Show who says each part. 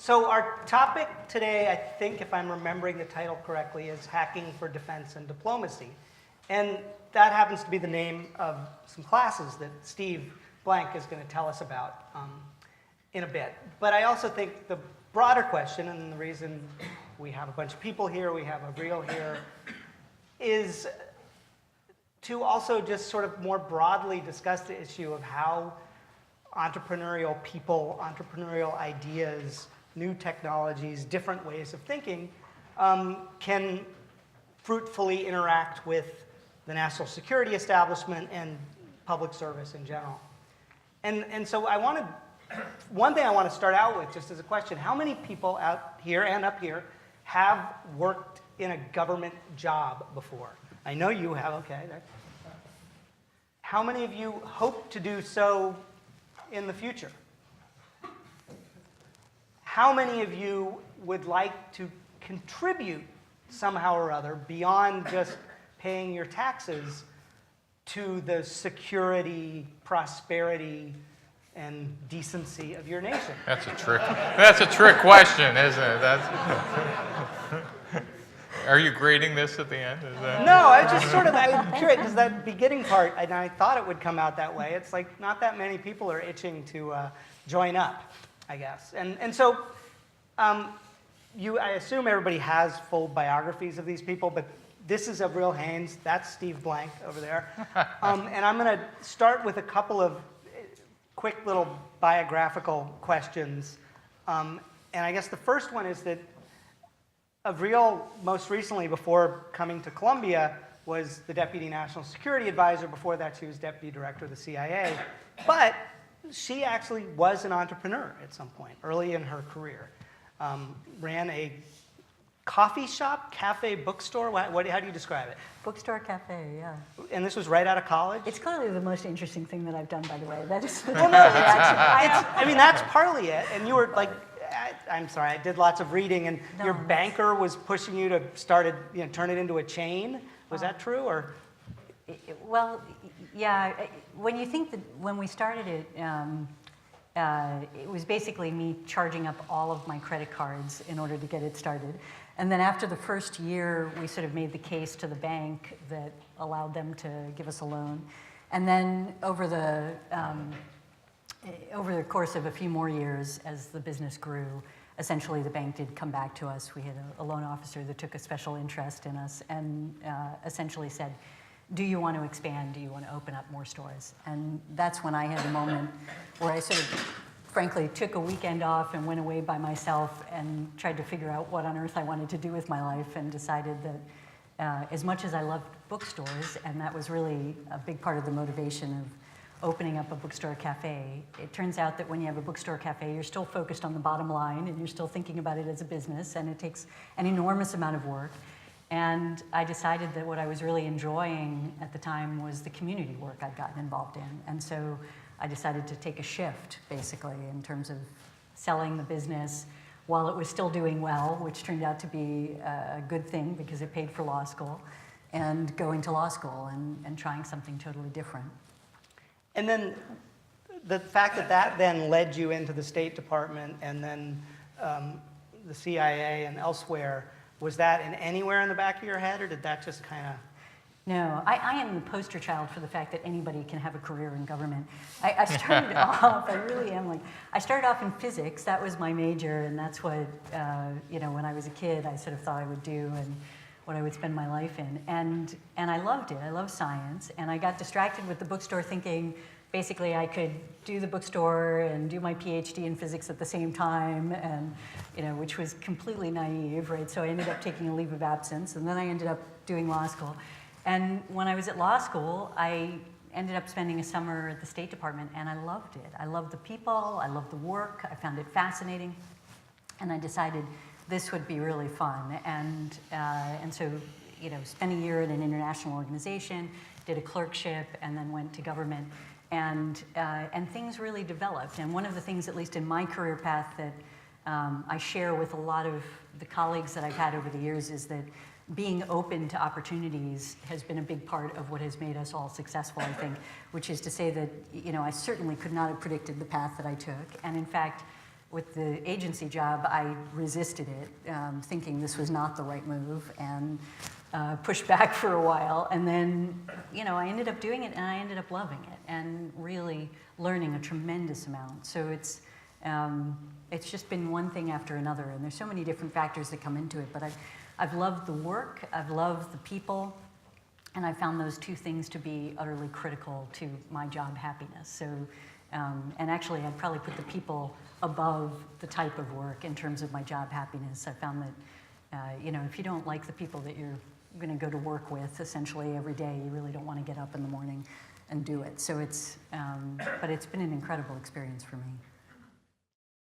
Speaker 1: So our topic today, I think if I'm remembering the title correctly, is Hacking for Defense and Diplomacy. And that happens to be the name of some classes that Steve Blank is going to tell us about in a bit. But I also think the broader question, and the reason we have a bunch of people here, we have Avril here, is to also just sort of more broadly discuss the issue of how entrepreneurial people, entrepreneurial ideas, new technologies, different ways of thinking can fruitfully interact with the national security establishment and public service in general. And so one thing I want to start out with, just as a question, how many people out here and up here have worked in a government job before? I know you have, okay. How many of you hope to do so in the future? How many of you would like to contribute somehow or other beyond just paying your taxes to the security, prosperity, and decency of your nation?
Speaker 2: That's a trick question, isn't it? Are you grading this at the end?
Speaker 1: No, I'm curious, because that beginning part, and I thought it would come out that way. It's like not that many people are itching to join up, I guess. And so I assume everybody has full biographies of these people, but this is Avril Haines. That's Steve Blank over there. And I'm going to start with a couple of quick little biographical questions. And I guess the first one is that Avril, most recently, before coming to Columbia, was the Deputy National Security Advisor. Before that, she was Deputy Director of the CIA. But she actually was an entrepreneur at some point, early in her career. Ran a coffee shop, cafe, bookstore. How do you describe it?
Speaker 3: Bookstore, cafe, yeah.
Speaker 1: And this was right out of college?
Speaker 3: It's clearly the most interesting thing that I've done, by the way. That is.
Speaker 1: Well, no, I mean, that's partly it. And you were like, I'm sorry, I did lots of reading, and your banker was pushing you to turn it into a chain. Was that true, or?
Speaker 3: Well, yeah. When you think that when we started it, it was basically me charging up all of my credit cards in order to get it started. And then after the first year, we sort of made the case to the bank that allowed them to give us a loan. And then over the course of a few more years, as the business grew, essentially the bank did come back to us. We had a loan officer that took a special interest in us and essentially said, do you want to expand? Do you want to open up more stores? And that's when I had a moment where I sort of, frankly, took a weekend off and went away by myself and tried to figure out what on earth I wanted to do with my life, and decided that as much as I loved bookstores, and that was really a big part of the motivation of opening up a bookstore cafe, it turns out that when you have a bookstore cafe, you're still focused on the bottom line, and you're still thinking about it as a business, and it takes an enormous amount of work. And I decided that what I was really enjoying at the time was the community work I'd gotten involved in. And so I decided to take a shift, basically, in terms of selling the business while it was still doing well, which turned out to be a good thing because it paid for law school, and going to law school and trying something totally different.
Speaker 1: And then the fact that then led you into the State Department and then the CIA and elsewhere, was that anywhere in the back of your head, or did that just kind of?
Speaker 3: No, I am the poster child for the fact that anybody can have a career in government. I started off, I really am I started off in physics. That was my major, and that's what, when I was a kid, I sort of thought I would do and what I would spend my life in. And I loved it. I love science. And I got distracted with the bookstore thinking, basically, I could do the bookstore and do my PhD in physics at the same time, and which was completely naive, right? So I ended up taking a leave of absence, and then I ended up doing law school. And when I was at law school, I ended up spending a summer at the State Department, and I loved it. I loved the people, I loved the work, I found it fascinating, and I decided this would be really fun. And so, spent a year at an international organization, did a clerkship, and then went to government. And things really developed. And one of the things, at least in my career path, that I share with a lot of the colleagues that I've had over the years is that being open to opportunities has been a big part of what has made us all successful, I think, which is to say that, I certainly could not have predicted the path that I took. And in fact, with the agency job, I resisted it, thinking this was not the right move, and pushed back for a while. And then, I ended up doing it, and I ended up loving it, and really learning a tremendous amount. So it's just been one thing after another, and there's so many different factors that come into it. But I've loved the work, I've loved the people, and I found those two things to be utterly critical to my job happiness. So, and actually, I'd probably put the people above the type of work in terms of my job happiness. I found that, if you don't like the people that you're going to go to work with essentially every day, you really don't want to get up in the morning and do it. So but it's been an incredible experience for me.